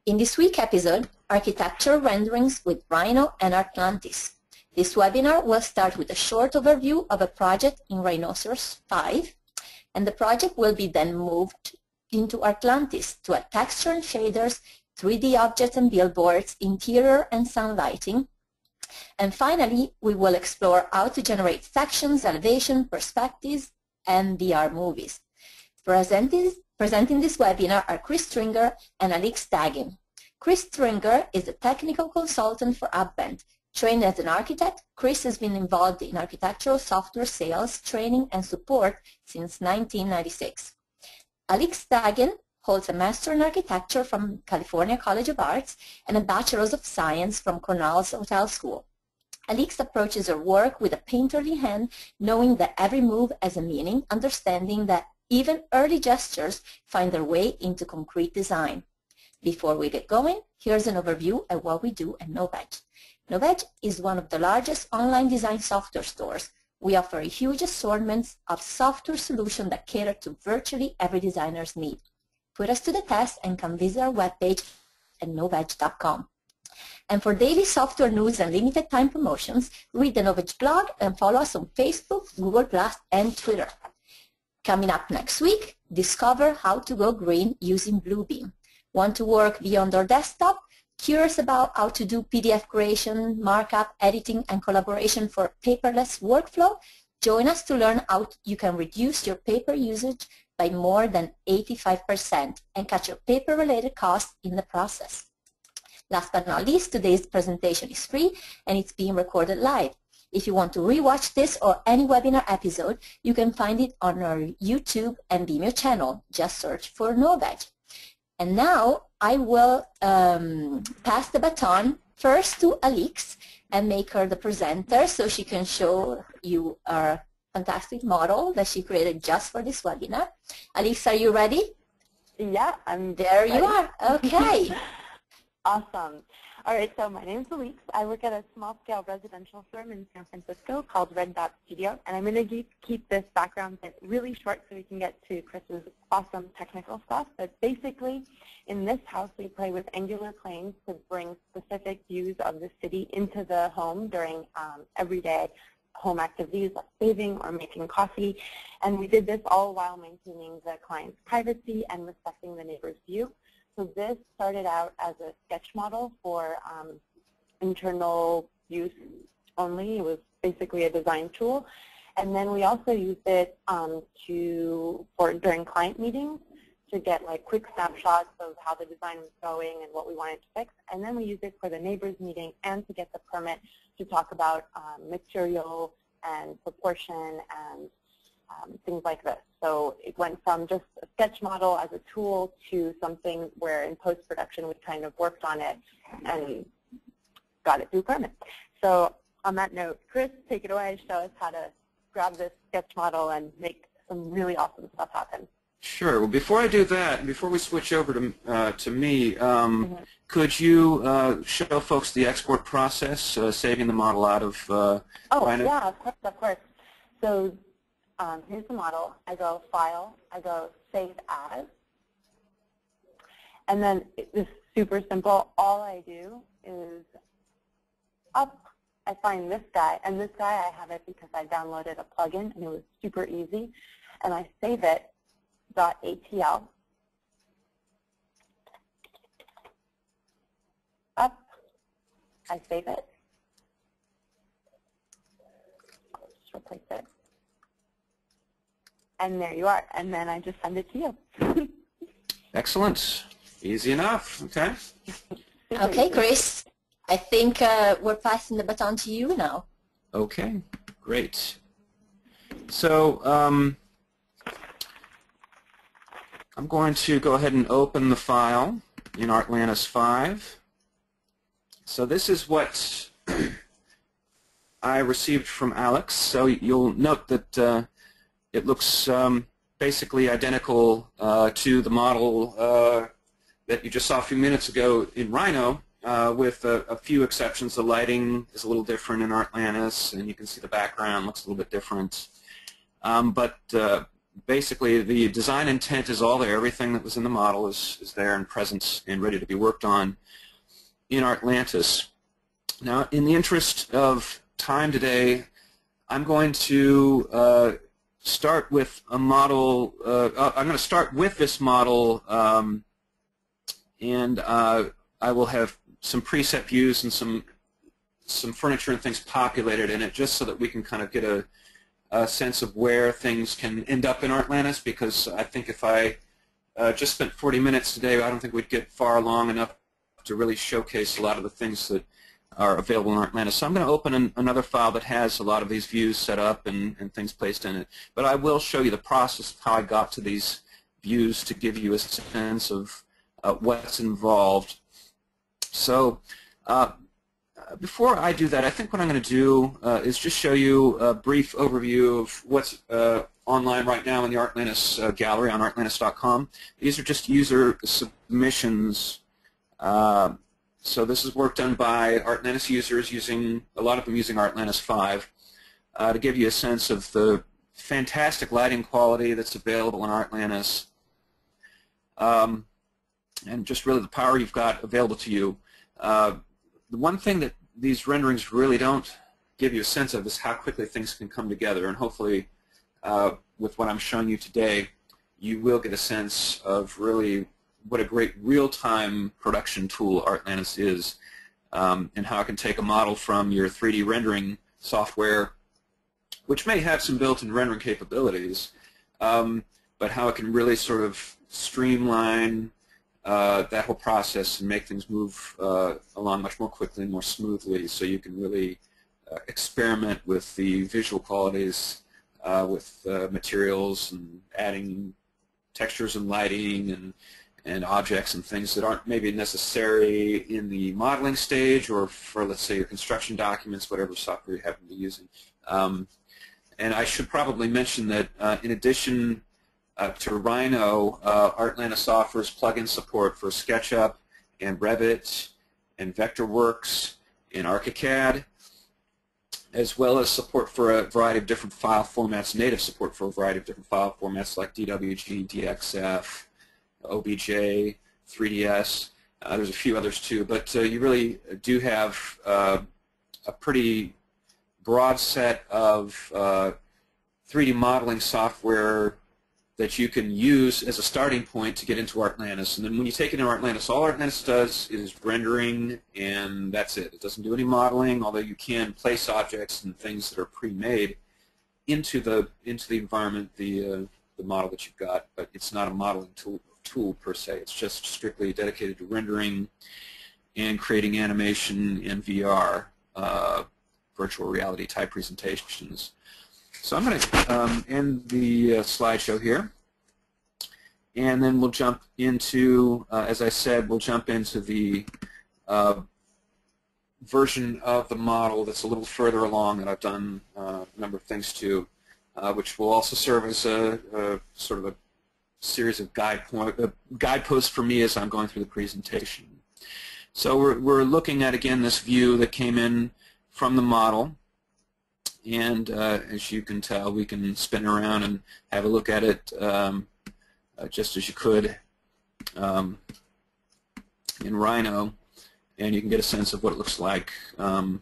In this week's episode, Architecture Renderings with Rhino and Artlantis. This webinar will start with a short overview of a project in Rhinoceros 5, and the project will be then moved into Artlantis to add texture and shaders, 3D objects and billboards, interior and sound lighting. And finally, we will explore how to generate sections, elevation, perspectives, and VR movies. Presenting this webinar are Chris Stringer and Alix Dagin. Chris Stringer is a technical consultant for Abvent. Trained as an architect, Chris has been involved in architectural software sales, training, and support since 1996. Alix Dagin holds a Master in Architecture from California College of Arts and a Bachelor's of Science from Cornell's Hotel School. Alix approaches her work with a painterly hand, knowing that every move has a meaning, understanding that even early gestures find their way into concrete design. Before we get going, here's an overview of what we do at Novedge. Novedge is one of the largest online design software stores. We offer a huge assortment of software solutions that cater to virtually every designer's need. Put us to the test and come visit our webpage at novedge.com. And for daily software news and limited time promotions, read the Novedge blog and follow us on Facebook, Google+, and Twitter. Coming up next week, discover how to go green using Bluebeam. Want to work beyond our desktop? Curious about how to do PDF creation, markup, editing, and collaboration for paperless workflow? Join us to learn how you can reduce your paper usage by more than 85% and cut your paper-related costs in the process. Last but not least, today's presentation is free and it's being recorded live. If you want to rewatch this or any webinar episode, you can find it on our YouTube and Vimeo channel. Just search for Novedge. And now I will pass the baton first to Alix and make her the presenter so she can show you our fantastic model that she created just for this webinar. Alix, are you ready? Yeah, I'm there. Ready. You are. Okay. Awesome. All right, so my name is Alix. I work at a small-scale residential firm in San Francisco called Artlantis Studio, and I'm going to keep this background bit really short so we can get to Chris's awesome technical stuff. But basically, in this house, we play with angular planes to bring specific views of the city into the home during everyday home activities like bathing or making coffee. And we did this all while maintaining the client's privacy and respecting the neighbor's view. So this started out as a sketch model for internal use only. It was basically a design tool. And then we also used it during client meetings to get like quick snapshots of how the design was going and what we wanted to fix. And then we used it for the neighbors meeting and to get the permit to talk about material and proportion and things like this. So it went from just a sketch model as a tool to something where in post-production we kind of worked on it and got it through permit. So on that note, Chris, take it away, show us how to grab this sketch model and make some really awesome stuff happen. Sure. Well, before I do that, before we switch over to me, could you show folks the export process, saving the model out of Rhino? Yeah, of course. So here's the model. I go File, I go Save As, and then it's super simple. All I do is I find this guy, and this guy I have it because I downloaded a plugin and it was super easy, and I save it .atl. I save it. I'll just replace it. And there you are. And then I just send it to you. Excellent. Easy enough. Okay. Okay, Chris. I think we're passing the baton to you now. Okay. Great. So I'm going to go ahead and open the file in Artlantis 5. So this is what I received from Alix. So you'll note that it looks basically identical to the model that you just saw a few minutes ago in Rhino, with a few exceptions. The lighting is a little different in Artlantis, and you can see the background looks a little bit different. But basically the design intent is all there. Everything that was in the model is there and present and ready to be worked on in Artlantis. Now, in the interest of time today, I'm going to start with a model. I'm going to start with this model, and I will have some preset views and some furniture and things populated in it, just so that we can kind of get a sense of where things can end up in Artlantis, because I think if I just spent 40 minutes today, I don't think we'd get far along enough to really showcase a lot of the things that are available in Artlantis. So I'm going to open another file that has a lot of these views set up and things placed in it. But I will show you the process of how I got to these views to give you a sense of what's involved. So before I do that, I think what I'm going to do is just show you a brief overview of what's online right now in the Artlantis gallery on artlantis.com. These are just user submissions. So this is work done by Artlantis users, using a lot of them using Artlantis 5, to give you a sense of the fantastic lighting quality that's available in Artlantis, and just really the power you've got available to you. The one thing that these renderings really don't give you a sense of is how quickly things can come together, and hopefully with what I'm showing you today, you will get a sense of really what a great real-time production tool Artlantis is, and how it can take a model from your 3D rendering software, which may have some built-in rendering capabilities, but how it can really sort of streamline that whole process and make things move along much more quickly and more smoothly, so you can really experiment with the visual qualities, with materials, and adding textures and lighting and objects and things that aren't maybe necessary in the modeling stage, or for, let's say, your construction documents, whatever software you happen to be using. And I should probably mention that in addition to Rhino, Artlantis offers plugin support for SketchUp and Revit and Vectorworks and ArchiCAD, as well as support for a variety of different file formats, native support for a variety of different file formats like DWG, DXF, OBJ, 3DS. There's a few others too, but you really do have a pretty broad set of 3D modeling software that you can use as a starting point to get into Artlantis. And then when you take it into Artlantis, all Artlantis does is rendering, and that's it. It doesn't do any modeling, although you can place objects and things that are pre-made into the environment, the model that you've got, but it's not a modeling tool per se. It's just strictly dedicated to rendering and creating animation in VR, virtual reality type presentations. So I'm going to end the slideshow here, and then we'll jump into, as I said, we'll jump into the version of the model that's a little further along that I've done a number of things to, which will also serve as a sort of a series of guideposts for me as I'm going through the presentation. So we're looking at, again, this view that came in from the model. And as you can tell, we can spin around and have a look at it just as you could in Rhino, and you can get a sense of what it looks like from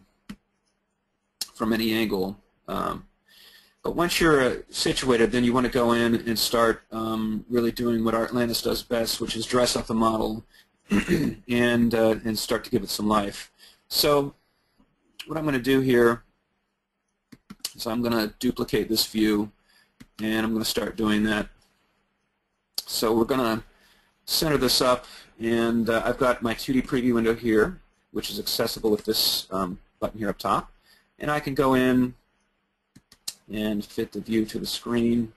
any angle. But once you're situated, then you want to go in and start really doing what Artlantis does best, which is dress up the model and start to give it some life. So what I'm going to do here, so I'm going to duplicate this view, and I'm going to start doing that. So we're going to center this up, and I've got my 2D preview window here, which is accessible with this button here up top. And I can go in and fit the view to the screen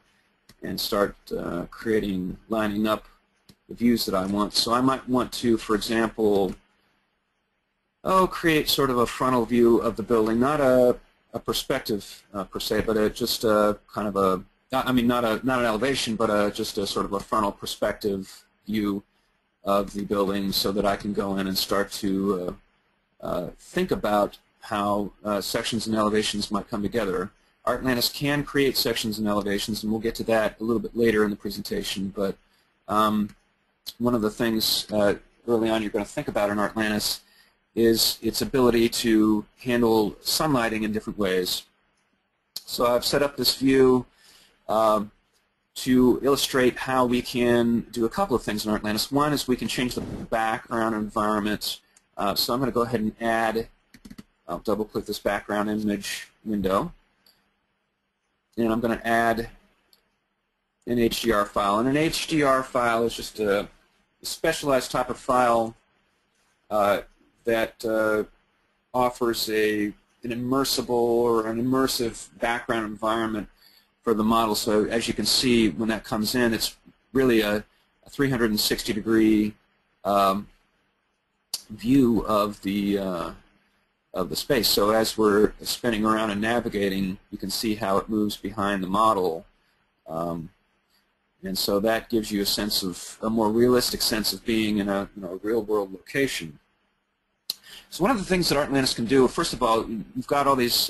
and start lining up the views that I want. So I might want to, for example, create sort of a frontal view of the building, not a perspective per se, but just kind of a, not an elevation, but just a sort of a frontal perspective view of the building, so that I can go in and start to think about how sections and elevations might come together. Artlantis can create sections and elevations, and we'll get to that a little bit later in the presentation. But one of the things early on you're going to think about in Artlantis is its ability to handle sunlighting in different ways. So I've set up this view to illustrate how we can do a couple of things in Artlantis. One is we can change the background environment. So I'm going to go ahead and add, I'll double-click this background image window, and I'm going to add an HDR file. And an HDR file is just a specialized type of file that offers an immersible or an immersive background environment for the model. So as you can see, when that comes in, it's really a 360-degree view of the space. So as we're spinning around and navigating, you can see how it moves behind the model. And so that gives you a more realistic sense of being in a real-world location. So one of the things that Artlantis can do, first of all, you've got all these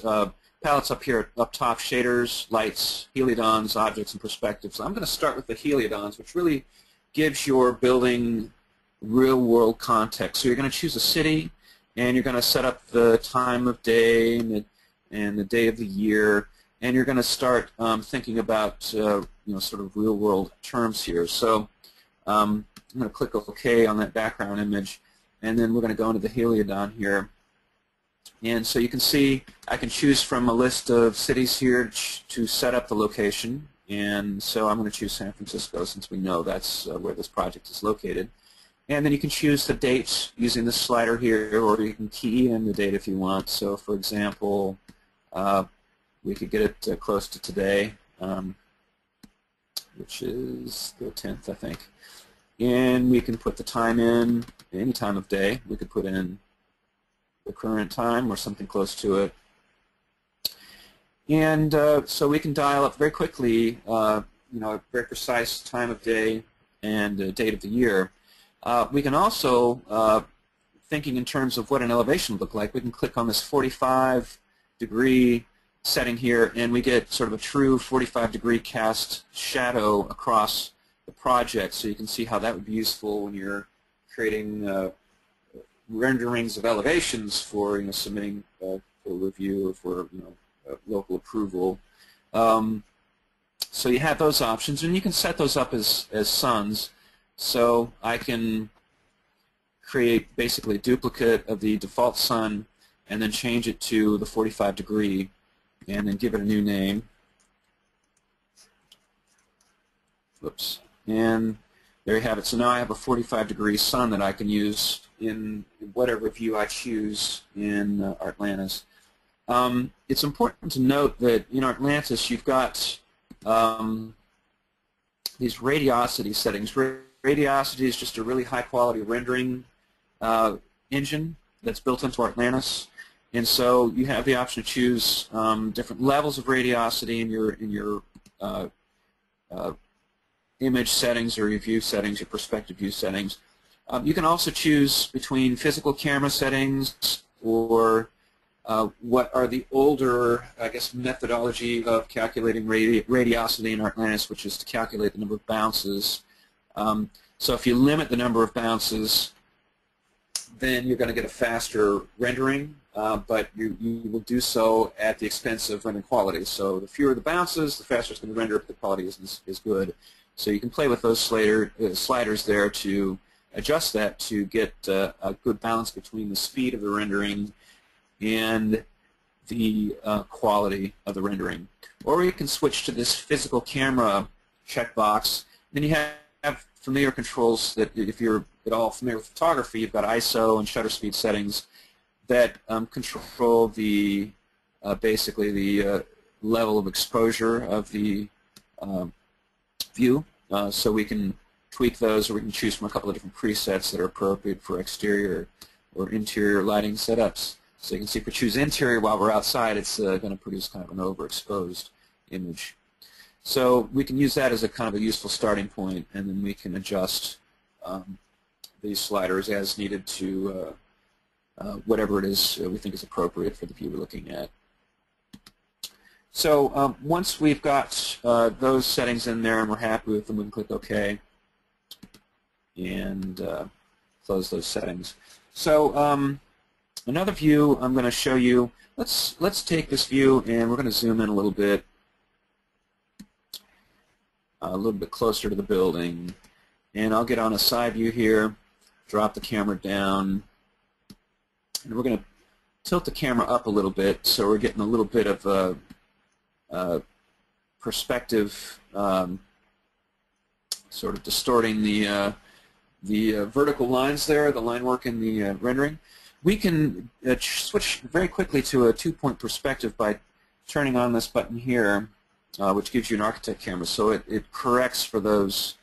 palettes up here, up top, shaders, lights, heliodons, objects, and perspectives. I'm going to start with the heliodons, which really gives your building real-world context. So you're going to choose a city, and you're going to set up the time of day and the day of the year, and you're going to start thinking about sort of real-world terms here. So I'm going to click OK on that background image, and then we're going to go into the heliodon here. And so you can see I can choose from a list of cities here to set up the location. And so I'm going to choose San Francisco since we know that's where this project is located. And then you can choose the date using the slider here, or you can key in the date if you want. So for example, we could get it close to today, which is the 10th, I think. And we can put the time in, any time of day. We could put in the current time or something close to it. And so we can dial up very quickly, a very precise time of day and date of the year. We can also, thinking in terms of what an elevation would look like, we can click on this 45-degree setting here, and we get sort of a true 45-degree cast shadow across the project. So you can see how that would be useful when you're creating renderings of elevations for submitting for review or for local approval. So you have those options, and you can set those up as suns. So I can create basically a duplicate of the default sun and then change it to the 45-degree and then give it a new name. Whoops. And there you have it. So now I have a 45-degree sun that I can use in whatever view I choose in Artlantis. It's important to note that in Artlantis you've got these radiosity settings. Radiosity is just a really high-quality rendering engine that's built into Artlantis, and so you have the option to choose different levels of radiosity in your image settings or your view settings, your perspective view settings. You can also choose between physical camera settings or what are the older, I guess, methodology of calculating radiosity in Artlantis, which is to calculate the number of bounces. So if you limit the number of bounces, then you're going to get a faster rendering, but you will do so at the expense of rendering quality. So the fewer the bounces, the faster it's going to render if the quality is good. So you can play with those sliders there to adjust that to get a good balance between the speed of the rendering and the quality of the rendering. Or you can switch to this physical camera checkbox. Then you have familiar controls that, if you're at all familiar with photography, you've got ISO and shutter speed settings that control the basically the level of exposure of the view. So we can tweak those, or we can choose from a couple of different presets that are appropriate for exterior or interior lighting setups. So you can see if we choose interior while we're outside, it's going to produce kind of an overexposed image. So we can use that as a kind of a useful starting point, and then we can adjust these sliders as needed to whatever it is we think is appropriate for the view we're looking at. So once we've got those settings in there and we're happy with them, we can click OK and close those settings. So another view I'm going to show you. Let's take this view and we're going to zoom in a little bit closer to the building. And I'll get on a side view here, drop the camera down, and we're going to tilt the camera up a little bit so we're getting a little bit of a perspective, sort of distorting the vertical lines there, the line work in the rendering. We can switch very quickly to a two-point perspective by turning on this button here, which gives you an architect camera. So it corrects for those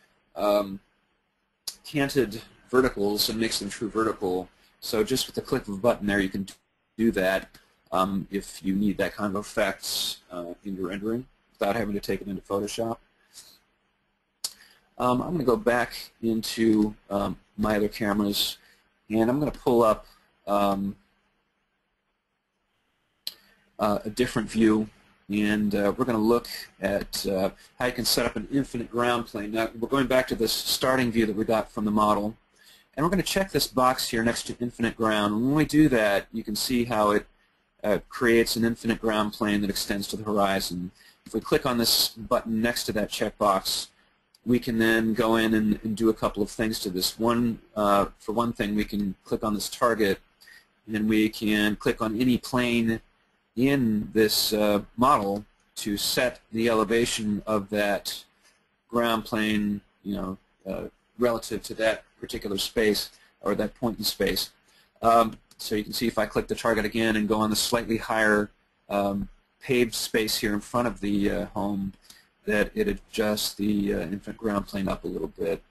canted verticals and makes them true vertical. So just with the click of a button there, you can do that if you need that kind of effect in your rendering without having to take it into Photoshop. I'm going to go back into my other cameras, and I'm going to pull up a different view, and we're going to look at how you can set up an infinite ground plane. Now, we're going back to this starting view that we got from the model, and we're going to check this box here next to infinite ground. And when we do that, you can see how it creates an infinite ground plane that extends to the horizon. If we click on this button next to that checkbox, we can then go in and do a couple of things to this. For one thing, we can click on this target, and we can click on any plane in this model to set the elevation of that ground plane, relative to that particular space or that point in space. So you can see if I click the target again and go on the slightly higher paved space here in front of the home, that it adjusts the infinite ground plane up a little bit.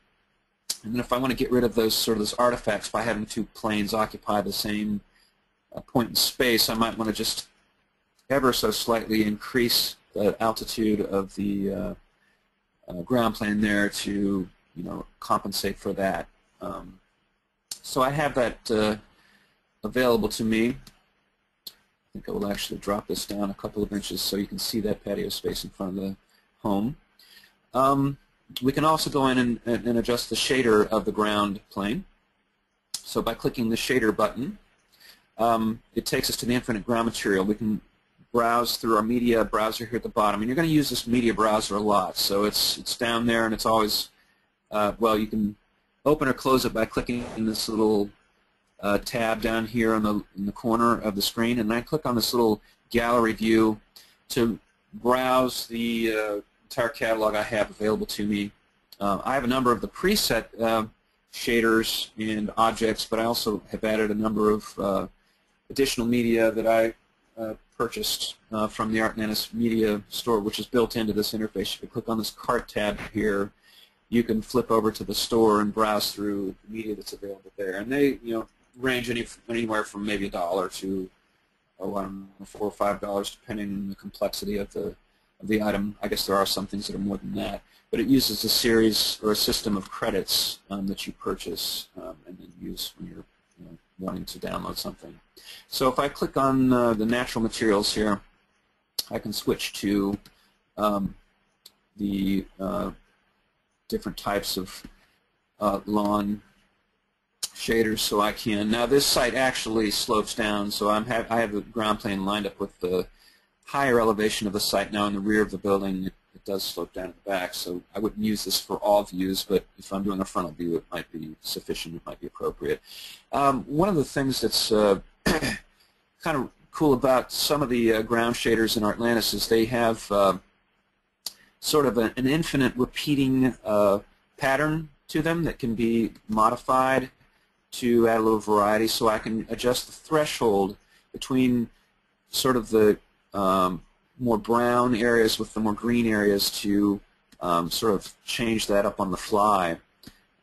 And then if I want to get rid of those artifacts by having two planes occupy the same point in space, I might want to just ever so slightly increase the altitude of the ground plane there to compensate for that. So I have that available to me. I think I will actually drop this down a couple of inches so you can see that patio space in front of the home. We can also go in and adjust the shader of the ground plane. So by clicking the shader button, it takes us to the infinite ground material. We can browse through our media browser here at the bottom, and you're going to use this media browser a lot. So it's down there, and it's always you can open or close it by clicking in this little tab down here in the corner of the screen, and I click on this little gallery view to browse the entire catalog I have available to me. I have a number of the preset shaders and objects, but I also have added a number of additional media that I purchased from the Artlantis Media Store, which is built into this interface. If you click on this cart tab here, you can flip over to the store and browse through the media that's available there. And they range anywhere from maybe $1 to I don't know, $4 or $5, depending on the complexity of the item. I guess there are some things that are more than that. But it uses a series or a system of credits that you purchase and then use when you're wanting to download something. So if I click on the natural materials here, I can switch to the different types of lawn shaders. So I can, now this site actually slopes down, so I have the ground plane lined up with the higher elevation of the site. Now in the rear of the building it does slope down at the back, so I wouldn't use this for all views, but if I'm doing a frontal view it might be sufficient, it might be appropriate. One of the things that's kind of cool about some of the ground shaders in Artlantis is they have sort of an infinite repeating pattern to them that can be modified to add a little variety, so I can adjust the threshold between sort of the more brown areas with the more green areas to sort of change that up on the fly.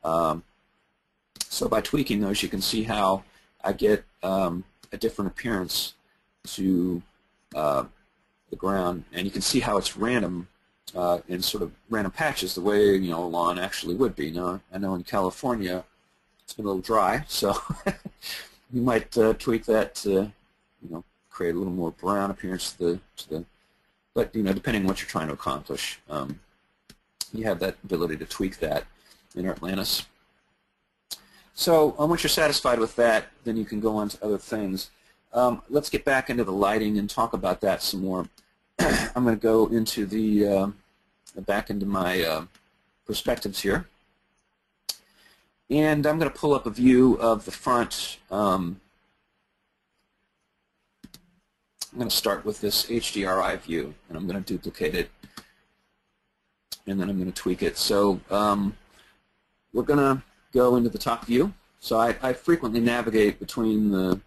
So by tweaking those, you can see how I get a different appearance to the ground, and you can see how it's random in sort of random patches, the way a lawn actually would be. Now I know in California it's been a little dry, so you might tweak that to create a little more brown appearance to the But depending on what you're trying to accomplish, you have that ability to tweak that in Artlantis. So once you're satisfied with that, then you can go on to other things. Let's get back into the lighting and talk about that some more. I'm going to go into back into my perspectives here. And I'm going to pull up a view of the front. I'm going to start with this HDRI view, and I'm going to duplicate it, and then I'm going to tweak it. So we're going to go into the top view. So I frequently navigate between the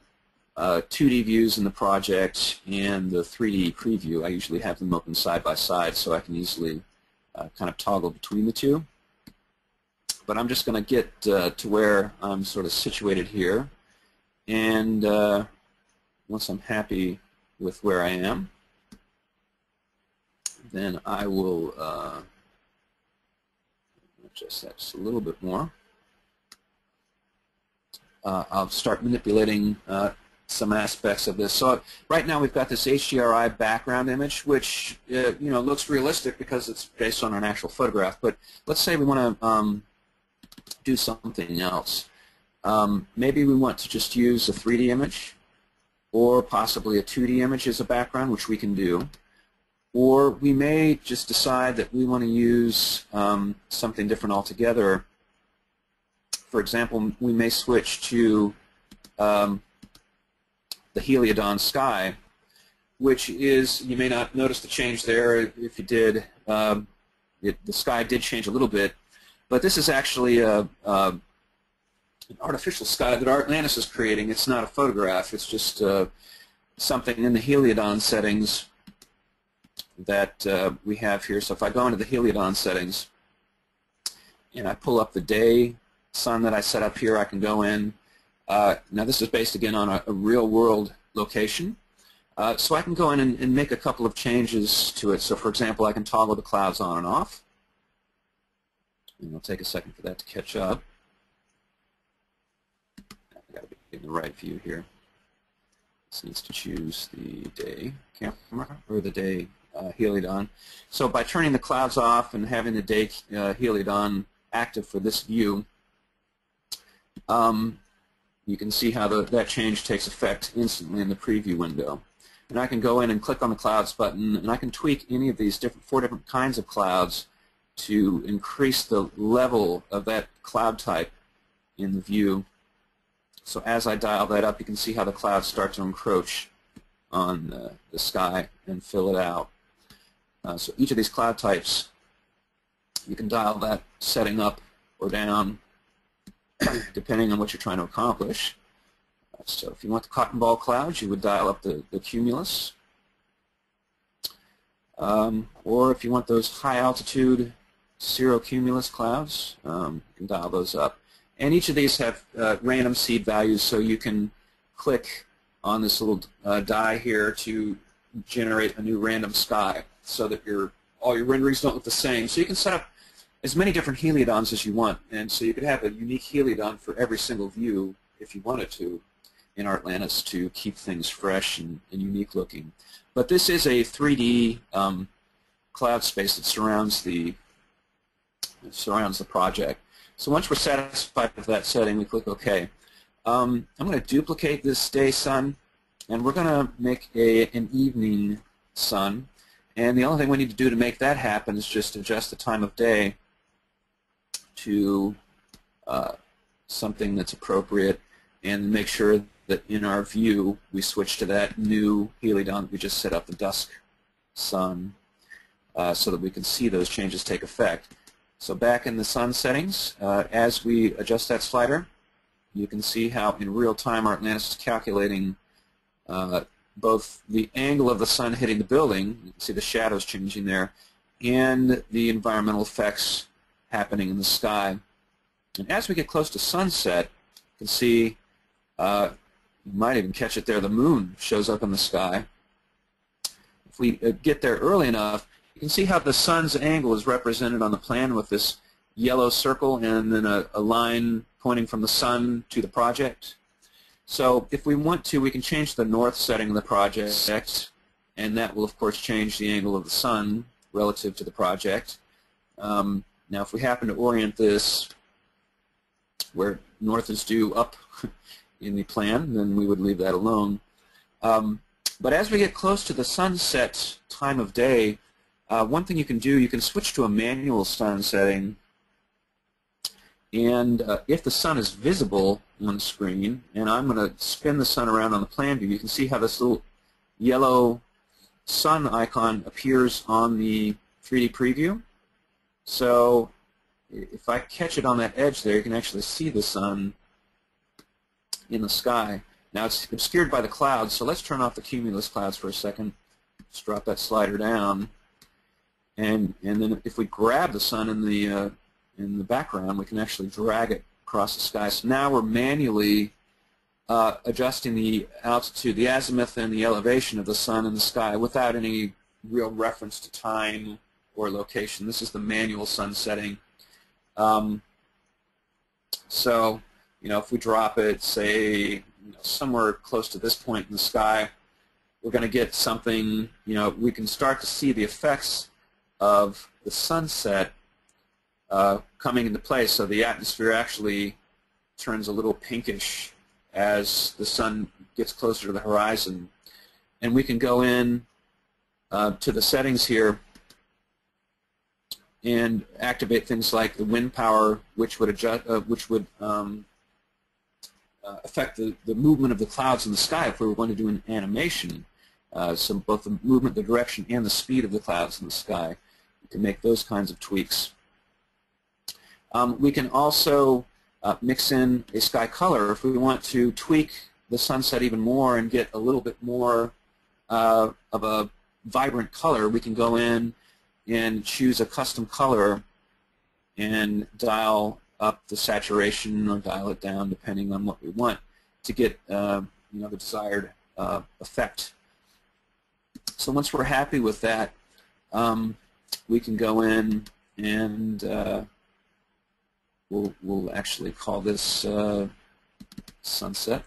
2D views in the project and the 3D preview. I usually have them open side by side so I can easily kind of toggle between the two. But I'm just going to get to where I'm sort of situated here, and once I'm happy with where I am, then I will adjust that just a little bit more. I'll start manipulating some aspects of this. So right now we've got this HDRI background image, which looks realistic because it's based on an actual photograph. But let's say we want to do something else. Maybe we want to just use a 3D image, or possibly a 2D image as a background, which we can do. Or we may just decide that we want to use something different altogether. For example, we may switch to the heliodon sky, which is, you may not notice the change there. If you did, the sky did change a little bit, but this is actually an artificial sky that Artlantis is creating. It's not a photograph. It's just something in the heliodon settings that we have here. So if I go into the heliodon settings and I pull up the day sun that I set up here, I can go in. Now this is based again on a real-world location. So I can go in and make a couple of changes to it. So for example, I can toggle the clouds on and off. And it'll take a second for that to catch up. I've got to be in the right view here. This needs to choose the day camera, or the day heliodon. So by turning the clouds off and having the day heliodon active for this view, you can see how that change takes effect instantly in the preview window. And I can go in and click on the clouds button, and I can tweak any of these four different kinds of clouds to increase the level of that cloud type in the view. So as I dial that up, you can see how the clouds start to encroach on the sky and fill it out. So each of these cloud types, you can dial that setting up or down depending on what you're trying to accomplish. So if you want the cotton ball clouds, you would dial up the cumulus. Or if you want those high altitude cirrocumulus clouds, you can dial those up. And each of these have random seed values, so you can click on this little die here to generate a new random sky so that all your renderings don't look the same. So you can set up as many different heliodons as you want, and so you could have a unique heliodon for every single view if you wanted to in Artlantis to keep things fresh and unique looking. But this is a 3D cloud space that surrounds the project. So once we're satisfied with that setting, we click OK. I'm going to duplicate this day sun, and we're going to make an evening sun. And the only thing we need to do to make that happen is just adjust the time of day to something that's appropriate, and make sure that in our view we switch to that new heliodon that we just set up, the dusk sun, so that we can see those changes take effect. So back in the sun settings, as we adjust that slider, you can see how in real time Artlantis is calculating both the angle of the sun hitting the building, you can see the shadows changing there, and the environmental effects happening in the sky. And as we get close to sunset, you can see, you might even catch it there, the moon shows up in the sky. If we get there early enough, you can see how the sun's angle is represented on the plan with this yellow circle and then a line pointing from the sun to the project. So if we want to, we can change the north setting of the project and that will of course change the angle of the sun relative to the project. Now if we happen to orient this where north is due up in the plan, then we would leave that alone. But as we get close to the sunset time of day, one thing you can do, you can switch to a manual sun setting, and if the sun is visible on the screen, and I'm going to spin the sun around on the plan view, you can see how this little yellow sun icon appears on the 3D preview. So if I catch it on that edge there, you can actually see the sun in the sky. Now it's obscured by the clouds, so let's turn off the cumulus clouds for a second. Just drop that slider down, and then if we grab the sun in the background, we can actually drag it across the sky. So now we're manually adjusting the altitude, the azimuth, and the elevation of the sun in the sky without any real reference to time or location. This is the manual sun setting. So, if we drop it, say, somewhere close to this point in the sky, we're going to get something, we can start to see the effects of the sunset coming into play. So the atmosphere actually turns a little pinkish as the sun gets closer to the horizon. And we can go in to the settings here and activate things like the wind power, which would adjust, affect the movement of the clouds in the sky if we were going to do an animation. So both the movement, the direction, and the speed of the clouds in the sky. We can make those kinds of tweaks. We can also mix in a sky color if we want to tweak the sunset even more and get a little bit more of a vibrant color. We can go in and choose a custom color and dial up the saturation or dial it down depending on what we want to get the desired effect. So once we're happy with that, we can go in and we'll actually call this sunset.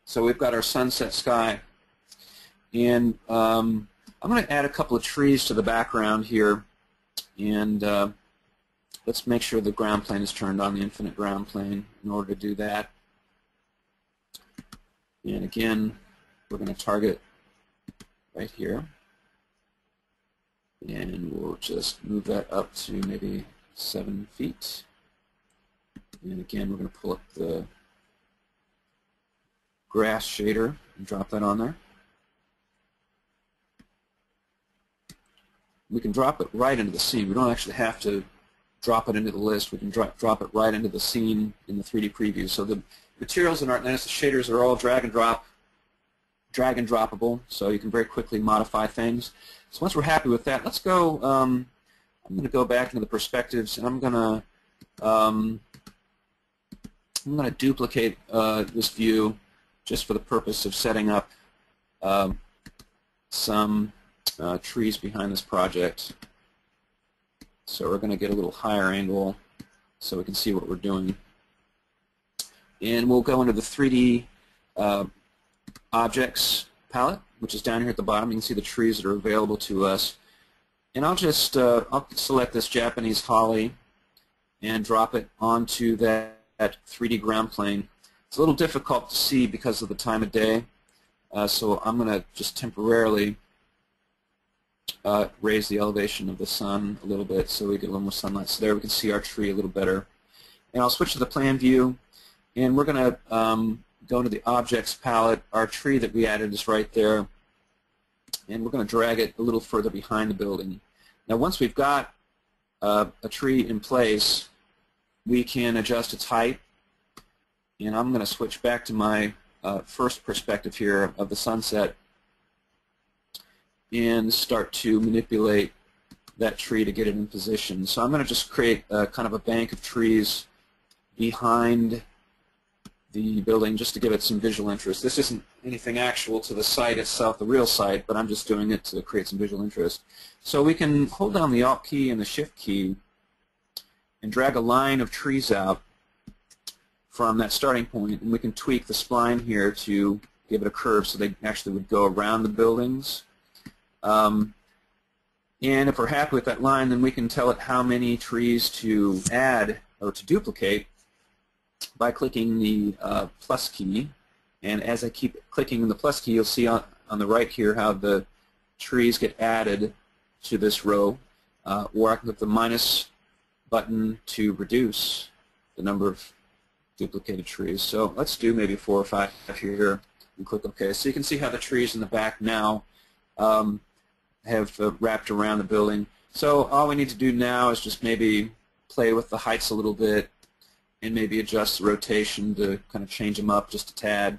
So we've got our sunset sky, and I'm going to add a couple of trees to the background here, and let's make sure the ground plane is turned on, the infinite ground plane, in order to do that. And again, we're going to target right here, and we'll just move that up to maybe 7 feet. And again, we're going to pull up the grass shader and drop that on there. We can drop it right into the scene. We don't actually have to drop it into the list. We can drop it right into the scene in the 3D preview. So the materials in Artlantis, the shaders are all drag and droppable, so you can very quickly modify things. So once we're happy with that, let's go. I'm going to go back into the perspectives, and I'm going to duplicate this view just for the purpose of setting up some trees behind this project. So we're going to get a little higher angle so we can see what we're doing. And we'll go into the 3D Objects palette, which is down here at the bottom. You can see the trees that are available to us. And I'll just I'll select this Japanese holly and drop it onto that 3D ground plane. It's a little difficult to see because of the time of day, so I'm going to just temporarily raise the elevation of the sun a little bit so we get a little more sunlight. So there we can see our tree a little better. And I'll switch to the plan view, and we're going to go into the Objects palette. Our tree that we added is right there, and we're going to drag it a little further behind the building. Now once we've got a tree in place, we can adjust its height, and I'm going to switch back to my first perspective here of the sunset and start to manipulate that tree to get it in position. So I'm going to just create kind of a bank of trees behind the building just to give it some visual interest. This isn't anything actual to the site itself, the real site, but I'm just doing it to create some visual interest. So we can hold down the Alt key and the Shift key and drag a line of trees out from that starting point, and we can tweak the spline here to give it a curve so they actually would go around the buildings. And if we're happy with that line, then we can tell it how many trees to add or to duplicate by clicking the plus key. And as I keep clicking the plus key, you'll see on the right here how the trees get added to this row. Or I can click the minus button to reduce the number of duplicated trees. So let's do maybe 4 or 5 here and click OK. So you can see how the trees in the back now have wrapped around the building. So all we need to do now is just maybe play with the heights a little bit and maybe adjust the rotation to kind of change them up just a tad.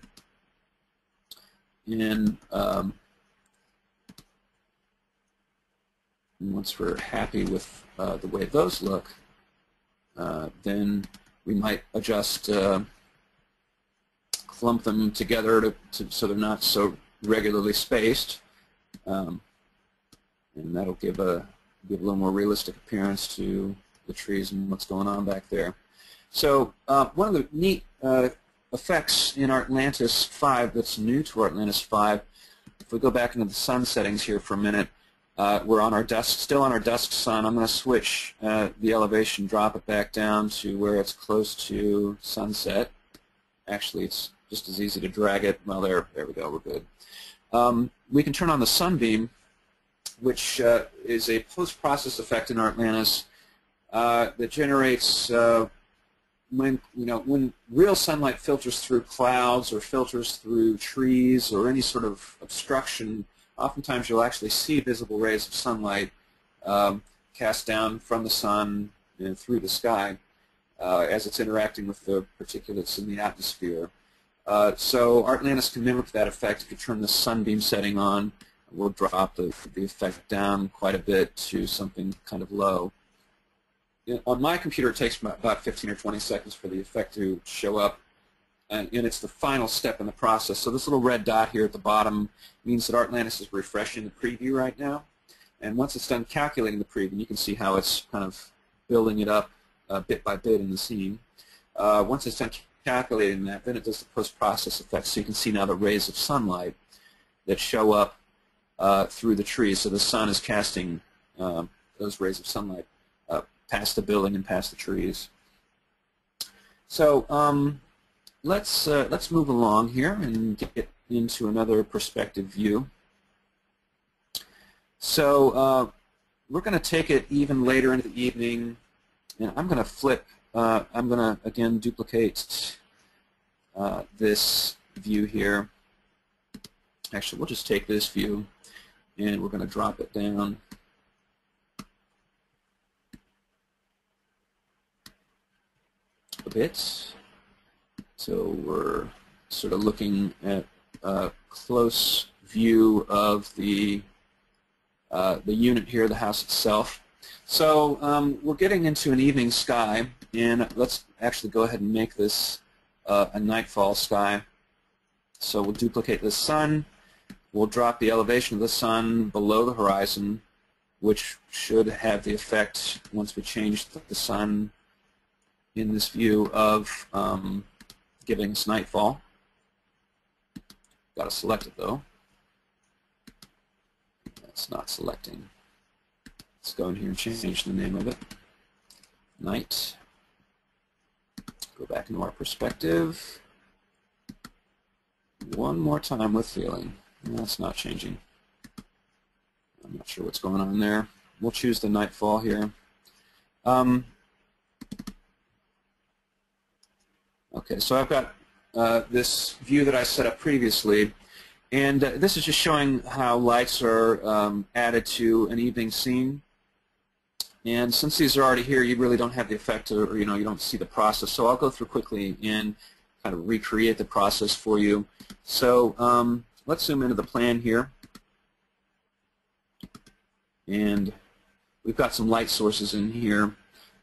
And once we're happy with the way those look, then we might adjust, clump them together so they're not so regularly spaced. And that'll give a little more realistic appearance to the trees and what's going on back there. So one of the neat effects in Artlantis 5 that's new to Artlantis 5, if we go back into the sun settings here for a minute, we're on our dusk, still on our dusk sun. I'm going to switch the elevation, drop it back down to where it's close to sunset. Actually, it's just as easy to drag it. Well, there we go. We're good. We can turn on the sunbeam, which is a post-process effect in Artlantis that generates when real sunlight filters through clouds or filters through trees or any sort of obstruction. Oftentimes you'll actually see visible rays of sunlight cast down from the sun and through the sky as it's interacting with the particulates in the atmosphere. So Artlantis can mimic that effect if you turn the sunbeam setting on. We'll drop the effect down quite a bit to something kind of low. On my computer, it takes about 15 or 20 seconds for the effect to show up, and it's the final step in the process. So this little red dot here at the bottom means that Artlantis is refreshing the preview right now. And once it's done calculating the preview, you can see how it's kind of building it up bit by bit in the scene. Once it's done calculating that, then it does the post-process effect. So you can see now the rays of sunlight that show up through the trees. So the sun is casting those rays of sunlight past the building and past the trees. So let's move along here and get into another perspective view. So we're going to take it even later into the evening, and I'm going to flip. I'm going to again duplicate this view here. Actually, we'll just take this view and we're going to drop it down. A bit. So we're sort of looking at a close view of the unit here, the house itself. So we're getting into an evening sky, and let's actually go ahead and make this a nightfall sky. So we'll duplicate the sun. We'll drop the elevation of the sun below the horizon, which should have the effect, once we change the sun in this view, of giving us nightfall. Got to select it though. That's not selecting. Let's go in here and change the name of it. Night. Go back into our perspective. One more time with feeling. That's not changing. I'm not sure what's going on there. We'll choose the nightfall here. Okay, so I've got this view that I set up previously, and this is just showing how lights are added to an evening scene. And since these are already here, you really don't have the effect, or you don't see the process. So I'll go through quickly and kind of recreate the process for you. So let's zoom into the plan here. And we've got some light sources in here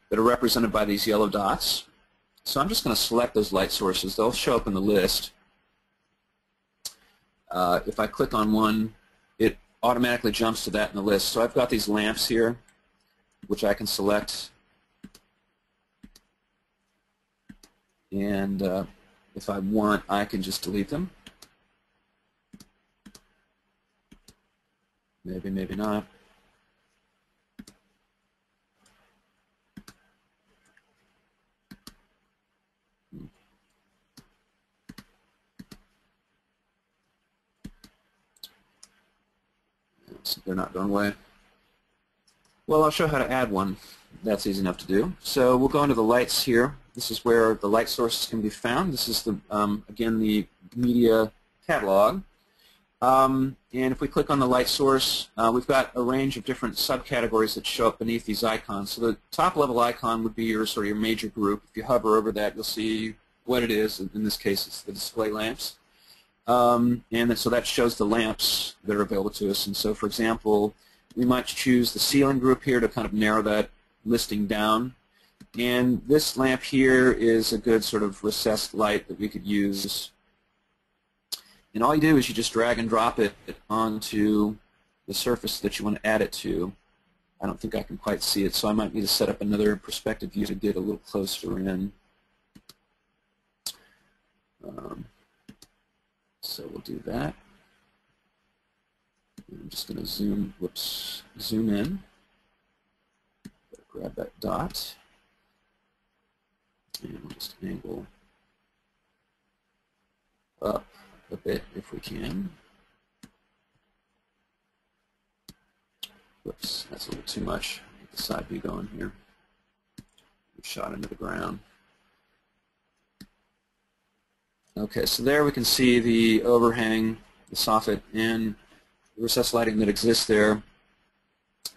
that are represented by these yellow dots. So I'm just going to select those light sources. They'll show up in the list. If I click on one, it automatically jumps to that in the list. So I've got these lamps here, which I can select. And if I want, I can just delete them. Maybe, maybe not. They're not going away. Well, I'll show how to add one. That's easy enough to do. So we'll go into the lights here. This is where the light sources can be found. This is, the again, the media catalog. And if we click on the light source, we've got a range of different subcategories that show up beneath these icons. So the top level icon would be your sort of your major group. If you hover over that, you'll see what it is. In this case, it's the display lamps. So that shows the lamps that are available to us. And so, for example, we might choose the ceiling group here to kind of narrow that listing down. And this lamp here is a good sort of recessed light that we could use. And all you do is you just drag and drop it onto the surface that you want to add it to. I don't think I can quite see it, so I might need to set up another perspective view to get a little closer in. So we'll do that. I'm just going to zoom in. Grab that dot. And we'll just angle up a bit if we can. Whoops, that's a little too much. Get the side view going here. Shot into the ground. Okay, so there we can see the overhang, the soffit, and the recessed lighting that exists there.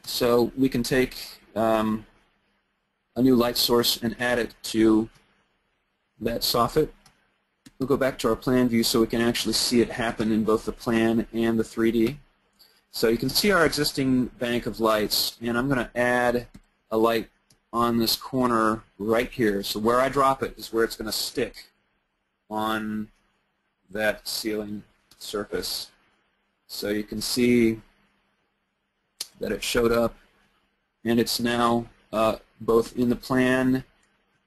So we can take a new light source and add it to that soffit. We'll go back to our plan view so we can actually see it happen in both the plan and the 3D. So you can see our existing bank of lights, and I'm going to add a light on this corner right here. So where I drop it is where it's going to stick on that ceiling surface. So you can see that it showed up, and it's now both in the plan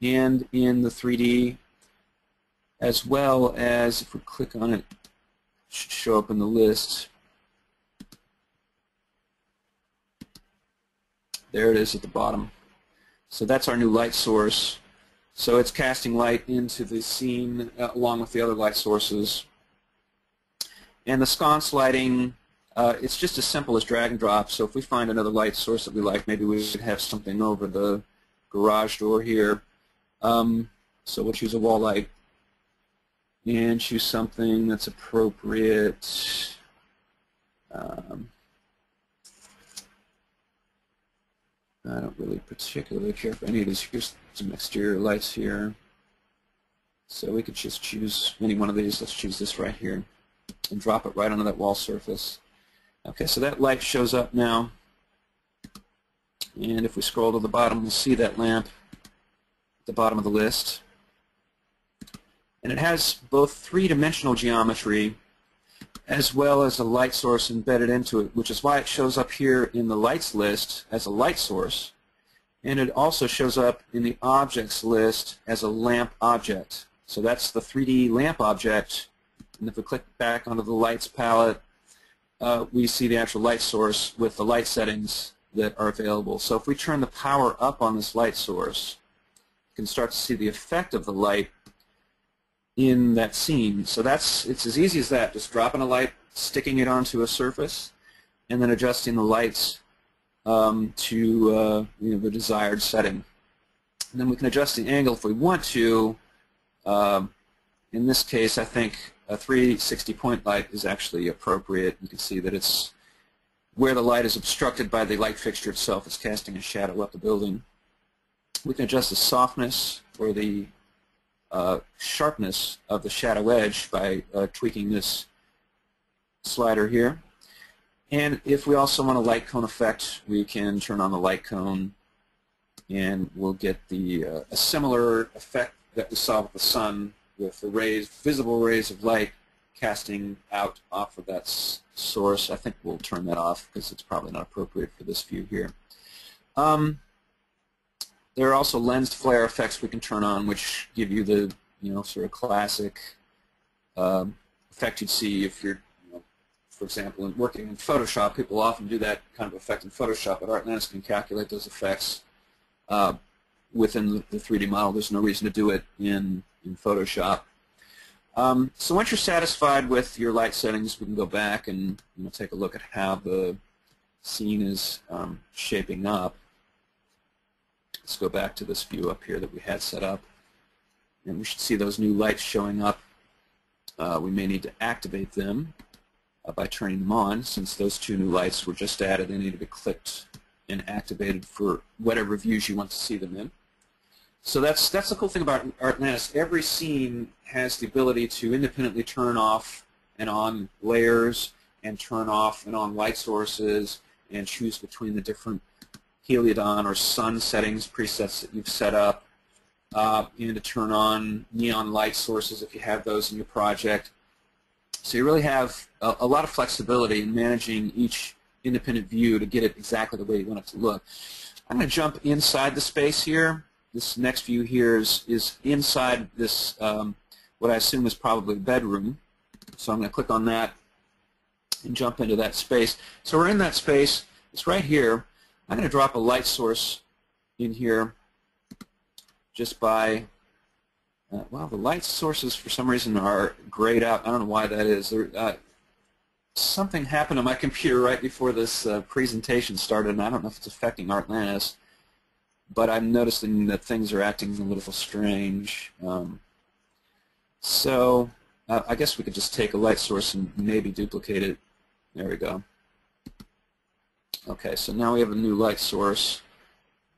and in the 3D, as well as, if we click on it, it should show up in the list. There it is at the bottom. So that's our new light source. So it's casting light into the scene along with the other light sources. And the sconce lighting, it's just as simple as drag and drop. So if we find another light source that we like, maybe we should have something over the garage door here. So we'll choose a wall light and choose something that's appropriate. I don't really particularly care for any of these. Here's some exterior lights here. So we could just choose any one of these. Let's choose this right here and drop it right onto that wall surface. Okay, so that light shows up now. And if we scroll to the bottom, we'll see that lamp at the bottom of the list. And it has both three-dimensional geometry as well as a light source embedded into it, which is why it shows up here in the lights list as a light source. And it also shows up in the objects list as a lamp object. So that's the 3D lamp object. And if we click back onto the lights palette, we see the actual light source with the light settings that are available. So if we turn the power up on this light source, you can start to see the effect of the light in that scene. So it's as easy as that, just dropping a light, sticking it onto a surface, and then adjusting the lights to the desired setting. And then we can adjust the angle if we want to. In this case, I think a 360 point light is actually appropriate. You can see that it's where the light is obstructed by the light fixture itself. It's casting a shadow up the building. We can adjust the softness or the sharpness of the shadow edge by tweaking this slider here. And if we also want a light cone effect, we can turn on the light cone and we'll get a similar effect that we saw with the sun, with the visible rays of light casting out off of that source. I think we'll turn that off because it's probably not appropriate for this view here. There are also lensed flare effects we can turn on, which give you the sort of classic effect you'd see if you're for example, in working in Photoshop, people often do that kind of effect in Photoshop, but Artlantis can calculate those effects within the 3D model. There's no reason to do it in Photoshop. So once you're satisfied with your light settings, we can go back and take a look at how the scene is shaping up. Let's go back to this view up here that we had set up, and we should see those new lights showing up. We may need to activate them by turning them on. Since those two new lights were just added, they need to be clicked and activated for whatever views you want to see them in. So that's the cool thing about Artlantis. Every scene has the ability to independently turn off and on layers and turn off and on light sources and choose between the different heliodon or sun settings presets that you've set up, and to turn on neon light sources if you have those in your project. So you really have a lot of flexibility in managing each independent view to get it exactly the way you want it to look. I'm going to jump inside the space here. This next view here is inside this, what I assume is probably a bedroom. So I'm going to click on that and jump into that space. So we're in that space. It's right here. I'm going to drop a light source in here just by, well, the light sources for some reason are grayed out. I don't know why that is. Something happened on my computer right before this presentation started, and I don't know if it's affecting Artlantis, but I'm noticing that things are acting a little strange. So I guess we could just take a light source and maybe duplicate it. There we go. Okay, so now we have a new light source.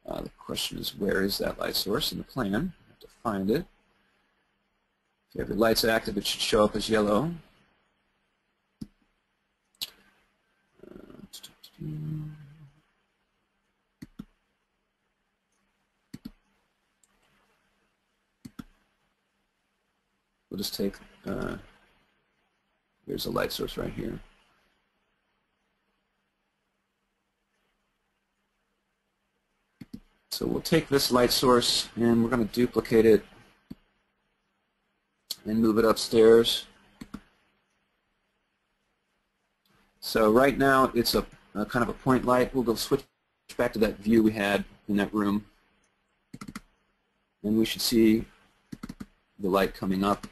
The question is, where is that light source in the plan? I have to find it. If you have your lights active, it should show up as yellow. We'll just take, there's a light source right here. So we'll take this light source and we're going to duplicate it and move it upstairs. So right now it's a kind of a point light. We'll go switch back to that view we had in that room, and we should see the light coming up.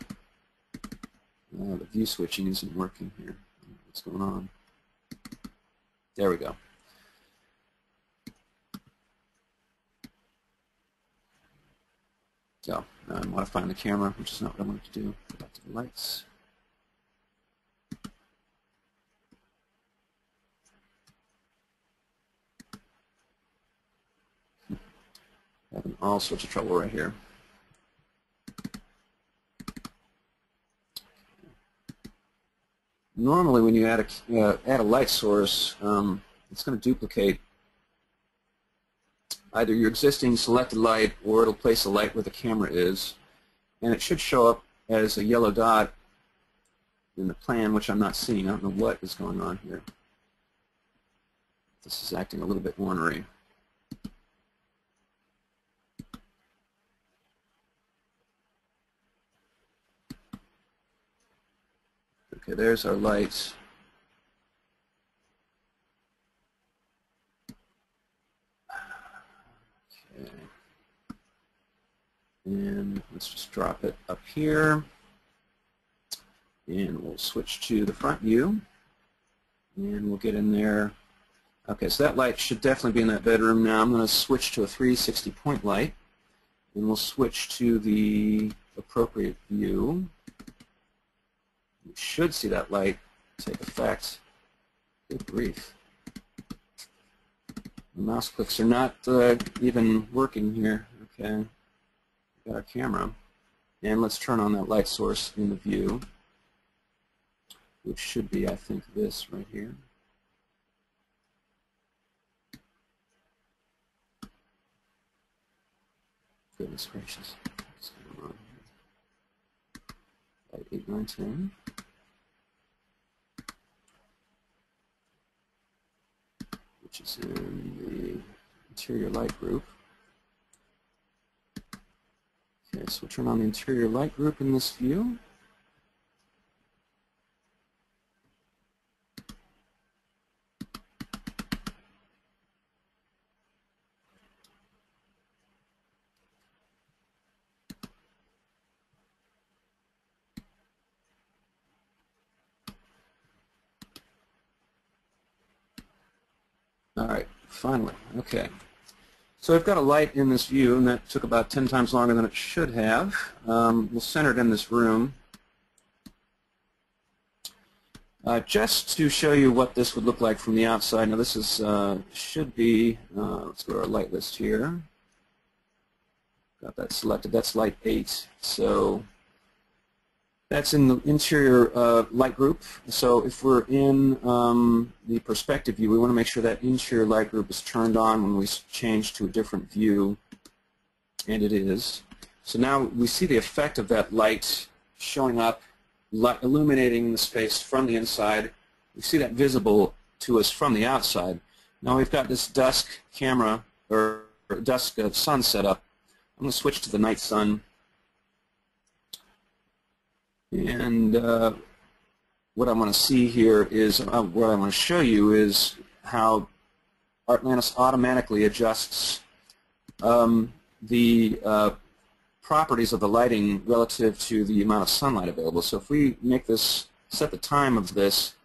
The view switching isn't working here. What's going on? There we go. So now I'm modifying the camera, which is not what I wanted to do. Go back to the lights. Having all sorts of trouble right here. Normally, when you add a light source, it's going to duplicate either your existing selected light, or it'll place a light where the camera is, and it should show up as a yellow dot in the plan, which I'm not seeing. I don't know what is going on here. This is acting a little bit ornery. Okay, there's our lights. Okay. And let's just drop it up here. And we'll switch to the front view. And we'll get in there. Okay, so that light should definitely be in that bedroom. Now I'm going to switch to a 360 point light. And we'll switch to the appropriate view. You should see that light take effect. Good grief. The mouse clicks are not even working here. Okay, we've got our camera. And let's turn on that light source in the view, which should be, I think, this right here. Goodness gracious. What's going on here? Light 8, 9, 10. Which is in the interior light group. Okay, so we'll turn on the interior light group in this view. finally. Okay. So we've got a light in this view, and that took about 10 times longer than it should have. We'll center it in this room. Just to show you what this would look like from the outside. Now this is should be, let's go to our light list here. Got that selected. That's light 8. So that's in the interior light group. So if we're in the perspective view, we want to make sure that interior light group is turned on when we change to a different view, and it is. So now we see the effect of that light showing up, illuminating the space from the inside. We see that visible to us from the outside. Now we've got this dusk camera, or dusk sun set up. I'm going to switch to the night sun. And what I want to see here is, what I want to show you is how Artlantis automatically adjusts the properties of the lighting relative to the amount of sunlight available. So if we make this, set the time of this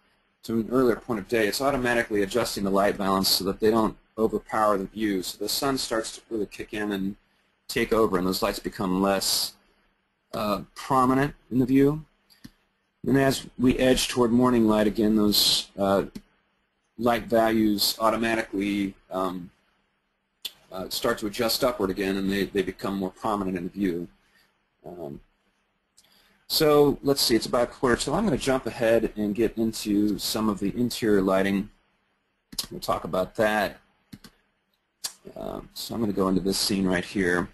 to an earlier point of day, it's automatically adjusting the light balance so that they don't overpower the view. So the sun starts to really kick in and take over, and those lights become less prominent in the view. And as we edge toward morning light, again, those light values automatically start to adjust upward again, and they become more prominent in the view. So let's see, it's about 1:15. I'm going to jump ahead and get into some of the interior lighting. We'll talk about that. So I'm going to go into this scene right here.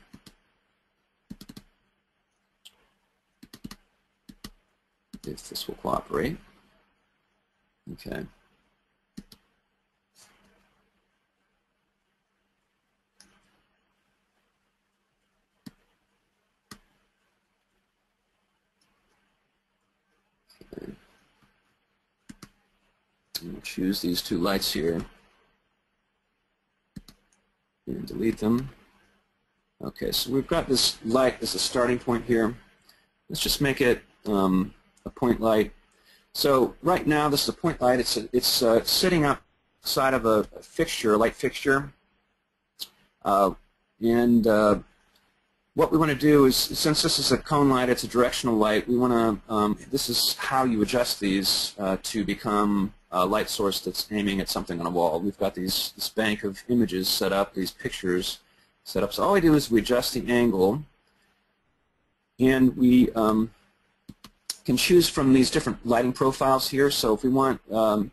If this will cooperate. Okay. We'll choose these two lights here and delete them. Okay, so we've got this light as a starting point here. Let's just make it a point light. So right now this is a point light. It's sitting outside of a fixture, a light fixture. What we want to do is, since this is a cone light, it's a directional light, we want to, this is how you adjust these to become a light source that's aiming at something on a wall. We've got this bank of images set up, these pictures set up. So all we do is we adjust the angle, and we can choose from these different lighting profiles here. So if we want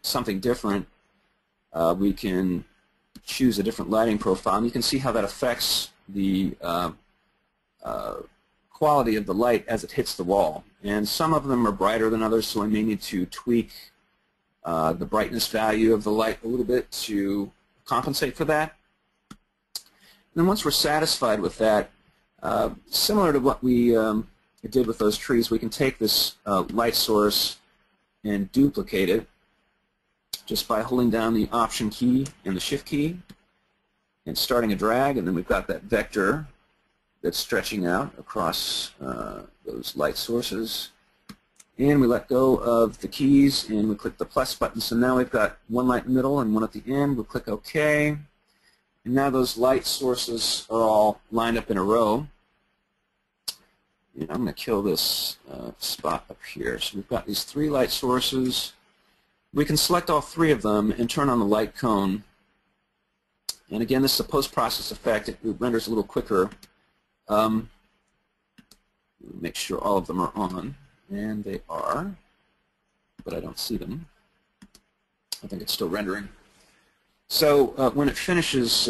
something different, we can choose a different lighting profile, and you can see how that affects the quality of the light as it hits the wall. And some of them are brighter than others, so I may need to tweak the brightness value of the light a little bit to compensate for that. And then once we're satisfied with that, similar to what we did with those trees, we can take this light source and duplicate it just by holding down the Option key and the Shift key and starting a drag, and then we've got that vector that's stretching out across those light sources. And we let go of the keys and we click the plus button. So now we've got one light in the middle and one at the end. We'll click OK. And now those light sources are all lined up in a row. And I'm going to kill this spot up here. So we've got these three light sources. We can select all three of them and turn on the light cone. And again, this is a post-process effect. It renders a little quicker. Make sure all of them are on. And they are, but I don't see them. I think it's still rendering. So when it finishes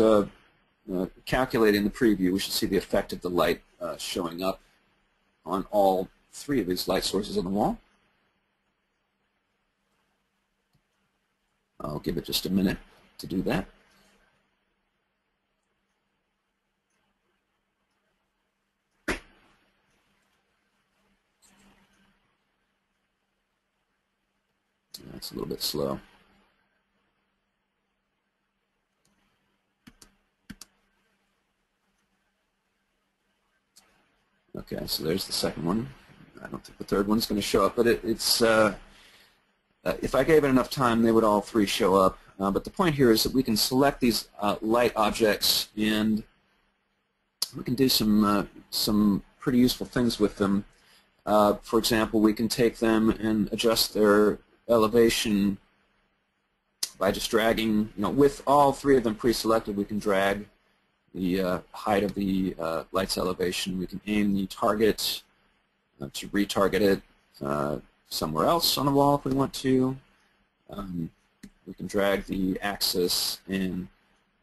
calculating the preview, we should see the effect of the light showing up on all three of these light sources on the wall. I'll give it just a minute to do that. That's a little bit slow. Okay, so there's the second one. I don't think the third one's going to show up, but it's if I gave it enough time, they would all three show up. but the point here is that we can select these light objects and we can do some pretty useful things with them. For example, we can take them and adjust their elevation by just dragging, with all three of them pre-selected, we can drag the height of the light's elevation. We can aim the target to retarget it somewhere else on the wall if we want to. We can drag the axis and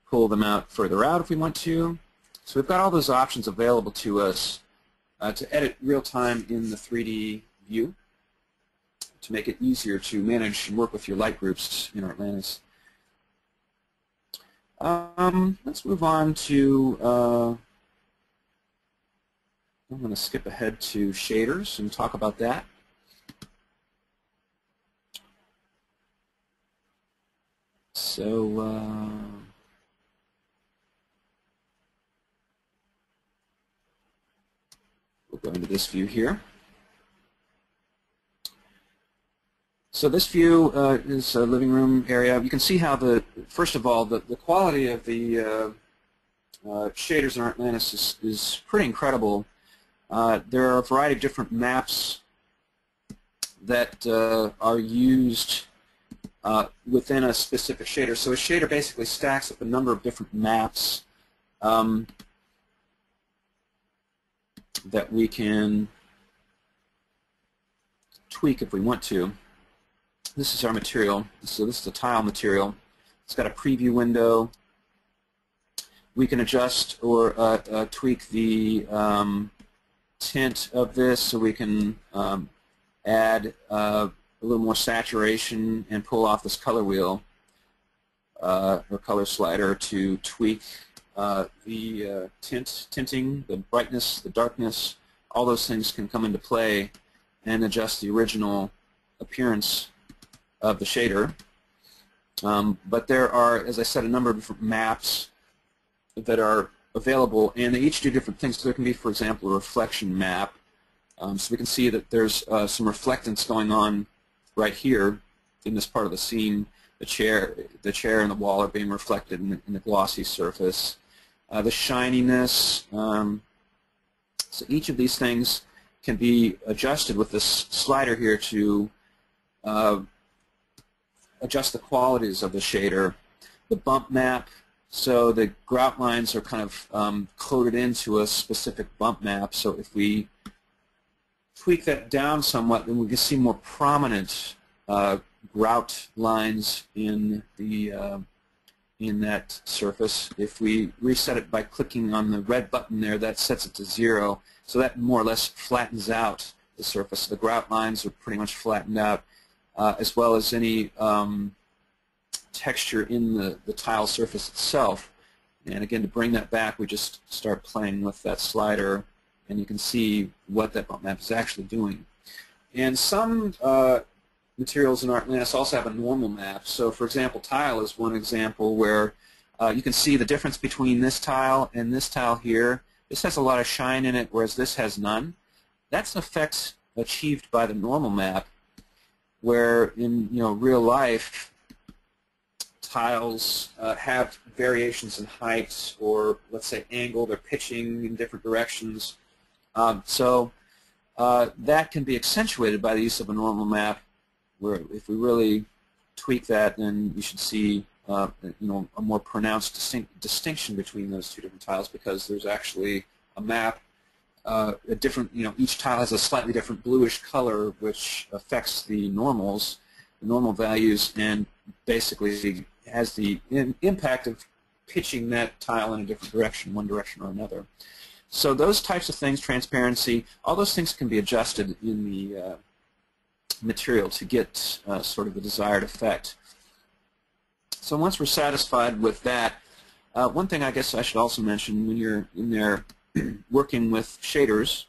pull them out further out if we want to. So we've got all those options available to us to edit real-time in the 3D view to make it easier to manage and work with your light groups in Artlantis. Let's move on to, I'm going to skip ahead to shaders and talk about that. So, we'll go into this view here. So this view is a living room area. You can see how first of all, the quality of the shaders in Artlantis is pretty incredible. There are a variety of different maps that are used within a specific shader. So a shader basically stacks up a number of different maps that we can tweak if we want to. This is our material. So this is the tile material. It's got a preview window. We can adjust or tweak the tint of this, so we can add a little more saturation and pull off this color wheel or color slider to tweak the tinting, the brightness, the darkness. All those things can come into play and adjust the original appearance of the shader. But there are, as I said, a number of different maps that are available, and they each do different things. So there can be, for example, a reflection map. So we can see that there's some reflectance going on right here in this part of the scene. The chair and the wall are being reflected in the glossy surface. The shininess. So each of these things can be adjusted with this slider here to adjust the qualities of the shader. The bump map, so the grout lines are kind of coded into a specific bump map. So if we tweak that down somewhat, then we can see more prominent grout lines in that surface. If we reset it by clicking on the red button there, that sets it to 0. So that more or less flattens out the surface. The grout lines are pretty much flattened out, as well as any texture in the tile surface itself. And again, to bring that back, we just start playing with that slider, and you can see what that bump map is actually doing. And some materials in Artlantis also have a normal map. So, for example, tile is one example where you can see the difference between this tile and this tile here. This has a lot of shine in it, whereas this has none. That's an effect achieved by the normal map, where in real life, tiles have variations in height, or let's say angle. They're pitching in different directions. So that can be accentuated by the use of a normal map, where if we really tweak that, then you should see a more pronounced distinction between those two different tiles, because there's actually a map. A different, each tile has a slightly different bluish color, which affects the normals, the normal values, and basically has the impact of pitching that tile in a different direction, one direction or another. So those types of things, transparency, all those things can be adjusted in the material to get sort of the desired effect. So once we're satisfied with that, one thing I guess I should also mention when you're in there working with shaders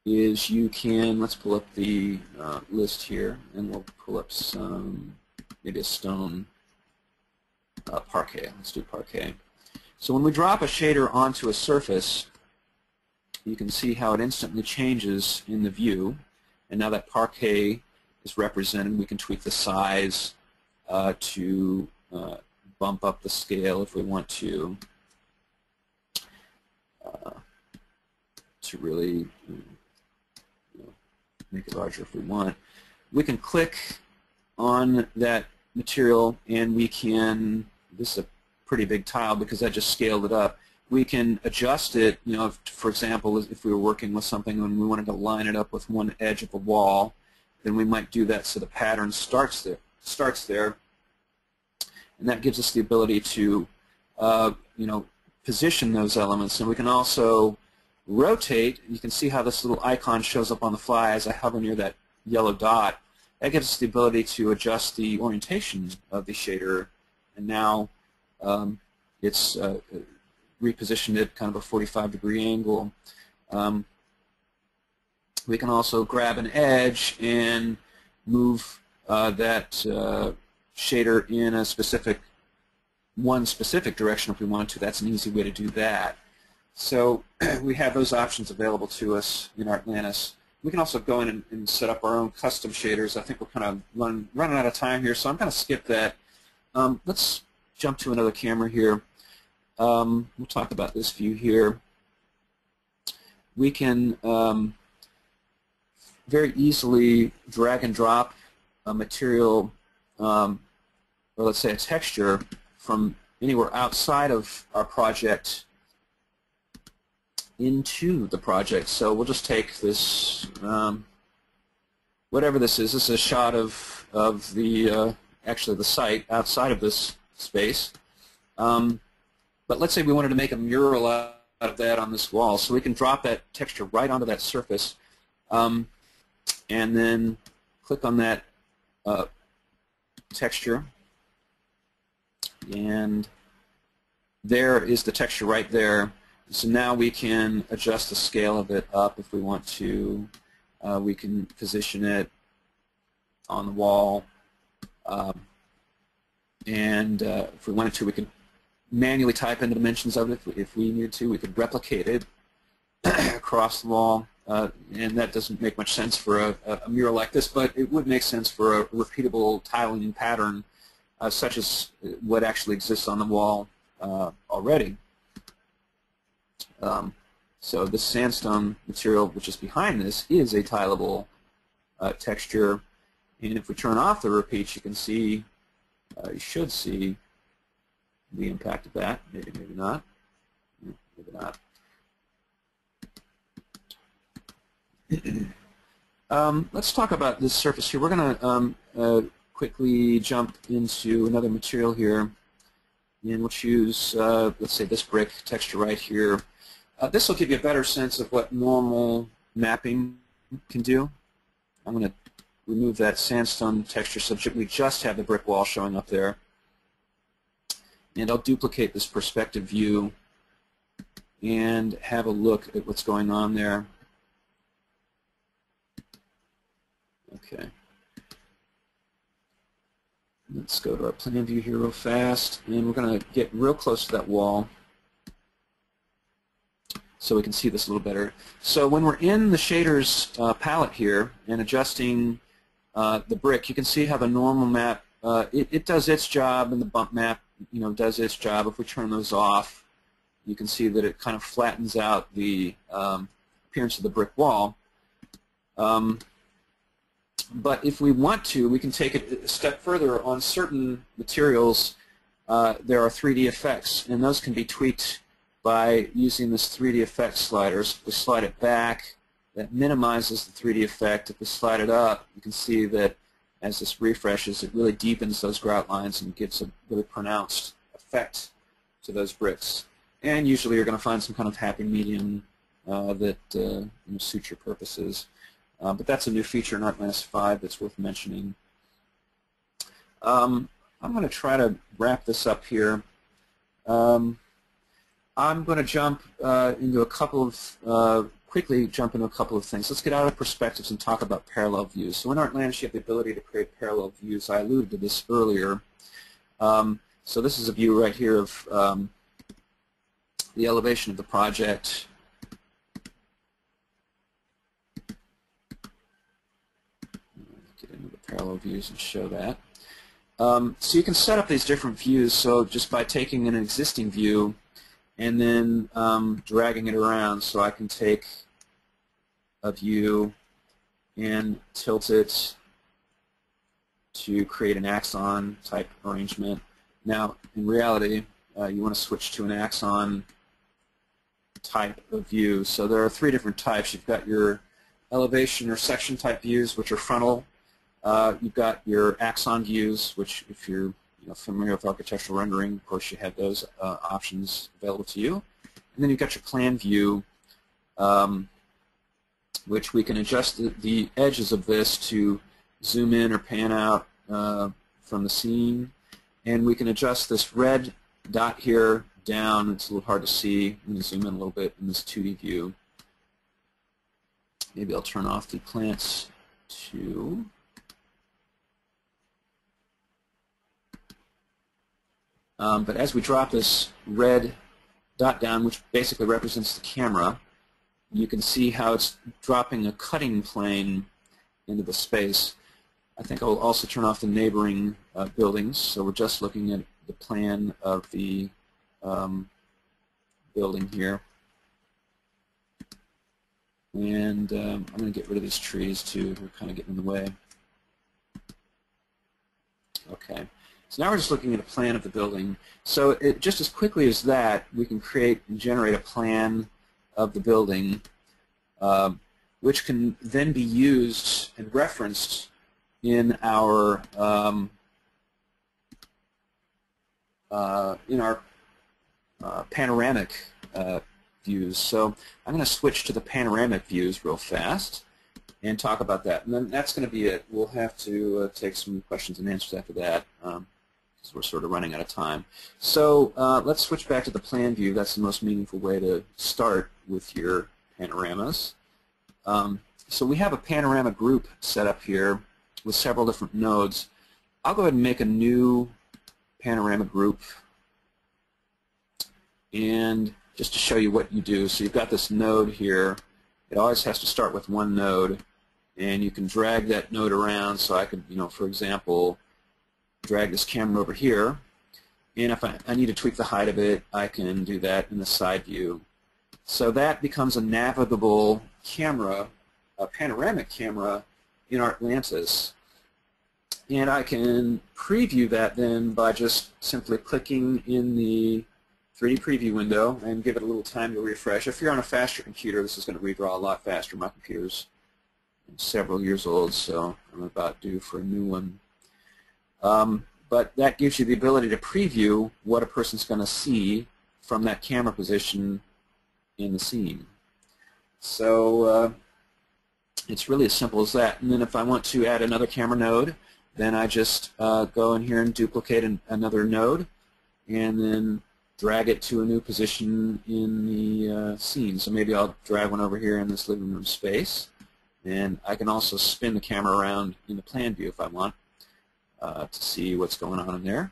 is you can, let's pull up the list here, and we'll pull up some, maybe a stone parquet. Let's do parquet. So when we drop a shader onto a surface, you can see how it instantly changes in the view, and now that parquet is represented. We can tweak the size to bump up the scale if we want to really make it larger if we want. We can click on that material and we can, this is a pretty big tile because I just scaled it up, we can adjust it, if, for example, if we were working with something and we wanted to line it up with one edge of the wall, then we might do that so the pattern starts there, and that gives us the ability to position those elements. And we can also rotate. You can see how this little icon shows up on the fly as I hover near that yellow dot. That gives us the ability to adjust the orientation of the shader, and now it's repositioned at kind of a 45-degree angle. We can also grab an edge and move that shader in a one specific direction if we want to. That's an easy way to do that. So we have those options available to us in Artlantis. We can also go in and set up our own custom shaders. I think we're kind of running out of time here, so I'm going to skip that. Let's jump to another camera here. We'll talk about this view here. We can very easily drag and drop a material, or let's say a texture, from anywhere outside of our project into the project. So we'll just take this, whatever this is. This is a shot of the actually the site outside of this space. But let's say we wanted to make a mural out of that on this wall, so we can drop that texture right onto that surface, and then click on that texture, and there is the texture right there. So now we can adjust the scale of it up if we want to. We can position it on the wall, and if we wanted to, we could manually type in the dimensions of it. If we needed to, we could replicate it across the wall, and that doesn't make much sense for a mural like this, but it would make sense for a repeatable tiling pattern such as what actually exists on the wall already. So this sandstone material, which is behind this, is a tileable texture, and if we turn off the repeats, you can see, you should see the impact of that. Maybe not. Maybe not. Let's talk about this surface here. We're going to quickly jump into another material here, and we'll choose, let's say, this brick texture right here. This will give you a better sense of what normal mapping can do. I'm going to remove that sandstone texture so that we just have the brick wall showing up there. And I'll duplicate this perspective view and have a look at what's going on there. Okay. Let's go to our plan view here real fast, and we're going to get real close to that wall so we can see this a little better. So when we're in the shaders palette here and adjusting the brick, you can see how the normal map, it does its job, and the bump map does its job. If we turn those off, you can see that it kind of flattens out the appearance of the brick wall. But if we want to, we can take it a step further. On certain materials, there are 3D effects, and those can be tweaked by using this 3D effect slider. So if we slide it back, that minimizes the 3D effect. If we slide it up, you can see that as this refreshes, it really deepens those grout lines and gives a really pronounced effect to those bricks. And usually you're going to find some kind of happy medium that suits your purposes. But that's a new feature in Artlantis 5 that's worth mentioning. I'm going to try to wrap this up here. I'm going to jump into a couple of quickly jump into a couple of things. Let's get out of perspectives and talk about parallel views. So in Artlantis, you have the ability to create parallel views. I alluded to this earlier. So this is a view right here of the elevation of the project. Get into the parallel views and show that. So you can set up these different views, so just by taking an existing view and then dragging it around. So I can take a view and tilt it to create an axon type arrangement. Now, in reality, you want to switch to an axon type of view. So there are 3 different types. You've got your elevation or section type views, which are frontal. You've got your axon views, which, if you're familiar with architectural rendering, of course you have those options available to you. And then you've got your plan view, which we can adjust the edges of this to zoom in or pan out from the scene. And we can adjust this red dot here down. It's a little hard to see. I'm going to zoom in a little bit in this 2D view. Maybe I'll turn off the plants to... but as we drop this red dot down, which basically represents the camera, you can see how it's dropping a cutting plane into the space. I think I'll also turn off the neighboring buildings, so we're just looking at the plan of the building here. And I'm going to get rid of these trees too, they're kind of getting in the way. Okay. So now we're just looking at a plan of the building. So just as quickly as that, we can create and generate a plan of the building, which can then be used and referenced in our panoramic views. So I'm going to switch to the panoramic views real fast and talk about that. And then that's going to be it. We'll have to take some questions and answers after that. We're sort of running out of time. So let's switch back to the plan view. That's the most meaningful way to start with your panoramas. So we have a panorama group set up here with several different nodes. I'll go ahead and make a new panorama group, and just to show you what you do. So you've got this node here. It always has to start with one node, and you can drag that node around. So I could, for example, drag this camera over here, and if I need to tweak the height of it, I can do that in the side view. So that becomes a navigable camera, a panoramic camera in Artlantis. And I can preview that then by just simply clicking in the 3D preview window and give it a little time to refresh. If you're on a faster computer, this is going to redraw a lot faster. My computer's several years old, so I'm about due for a new one. But that gives you the ability to preview what a person's going to see from that camera position in the scene. So it's really as simple as that. And then if I want to add another camera node, then I just go in here and duplicate another node and then drag it to a new position in the scene. So maybe I'll drag one over here in this living room space. And I can also spin the camera around in the plan view if I want. To see what's going on in there.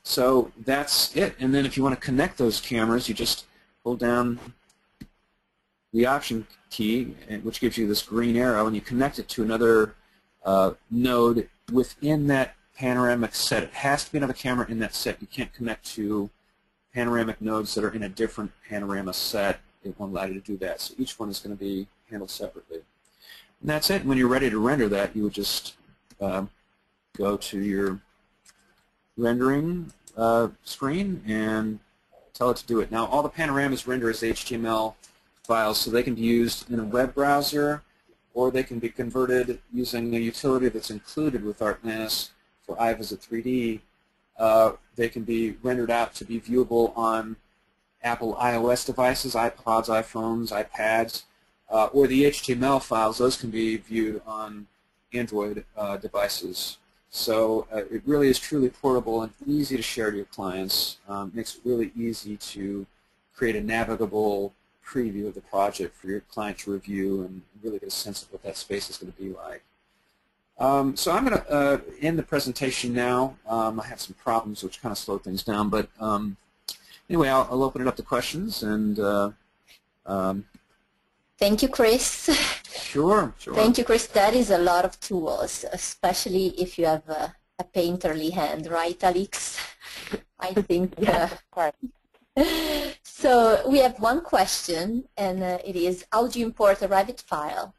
So that's it. And then if you want to connect those cameras, you just hold down the Option key, which gives you this green arrow, and you connect it to another node within that panoramic set. It has to be another camera in that set. You can't connect to panoramic nodes that are in a different panorama set. It won't allow you to do that. So each one is going to be handled separately. And that's it. When you're ready to render that, you would just go to your rendering screen and tell it to do it. Now, all the panoramas render as HTML files, so they can be used in a web browser, or they can be converted using a utility that's included with Artlantis for iVisit 3D. They can be rendered out to be viewable on Apple iOS devices, iPods, iPhones, iPads, or the HTML files. Those can be viewed on Android devices. So it really is truly portable and easy to share to your clients. Makes it really easy to create a navigable preview of the project for your client to review and really get a sense of what that space is going to be like. So I'm going to end the presentation now. I have some problems which kind of slow things down, but anyway, I'll open it up to questions. And thank you, Chris. Sure, sure. Thank you, Chris. That is a lot of tools, especially if you have a painterly hand, right, Alex? I think. Yes, of course. So we have one question, and it is, how do you import a Revit file?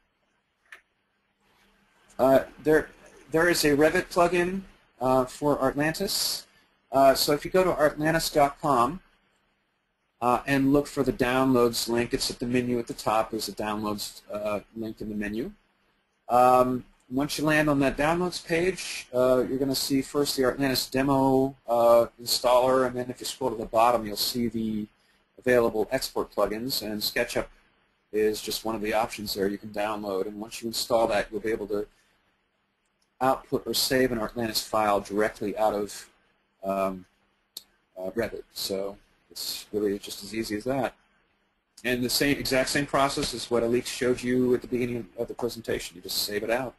There is a Revit plugin for Artlantis. So if you go to artlantis.com and look for the downloads link, it's at the menu at the top. There's a downloads link in the menu. Once you land on that downloads page, you're going to see first the Artlantis demo installer, and then if you scroll to the bottom, you'll see the available export plugins, and SketchUp is just one of the options there you can download. And once you install that, you'll be able to output or save an Artlantis file directly out of Revit. So it's really just as easy as that. And the exact same process is what Alex showed you at the beginning of the presentation. You just save it out.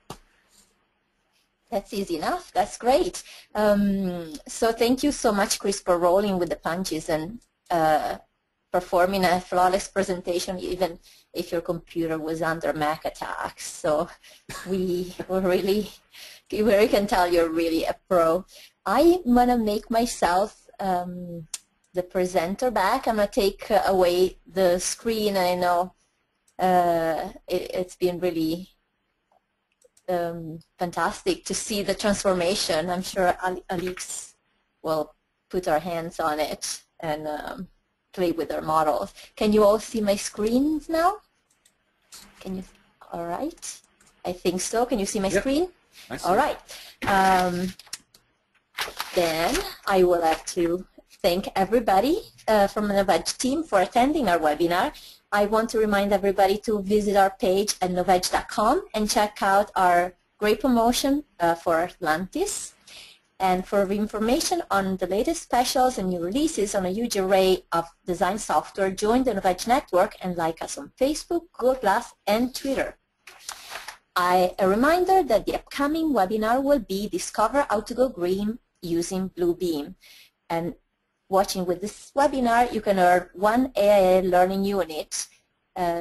That's easy enough. That's great. So thank you so much, Chris, for rolling with the punches and performing a flawless presentation, even if your computer was under Mac attacks. So we can tell you're really a pro. I'm going to make myself the presenter back. I'm going to take away the screen. I know it's been really fantastic to see the transformation. I'm sure Alex will put our hands on it and play with our models. Can you all see my screens now? Can you? All right. I think so. Can you see my screen? I see. All right. Then I will have to thank everybody from the Novedge team for attending our webinar. I want to remind everybody to visit our page at novedge.com and check out our great promotion for Artlantis. And for information on the latest specials and new releases on a huge array of design software, join the Novedge network and like us on Facebook, Google+, and Twitter. A reminder that the upcoming webinar will be Discover How to Go Green using Bluebeam. And watching with this webinar, you can earn 1 AIA learning unit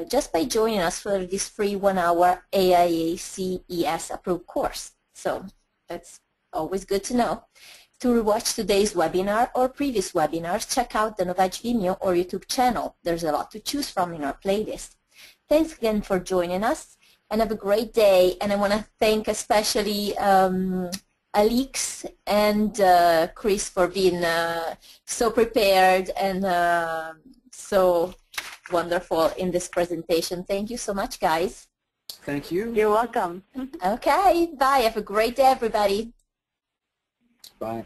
just by joining us for this free 1-hour AIA CES approved course. So that's always good to know. To rewatch today's webinar or previous webinars, check out the Novedge Vimeo or YouTube channel. There's a lot to choose from in our playlist. Thanks again for joining us, and have a great day. And I want to thank especially Alex and Chris for being so prepared and so wonderful in this presentation. Thank you so much, guys. Thank you. You're welcome. Okay, bye. Have a great day, everybody. Bye.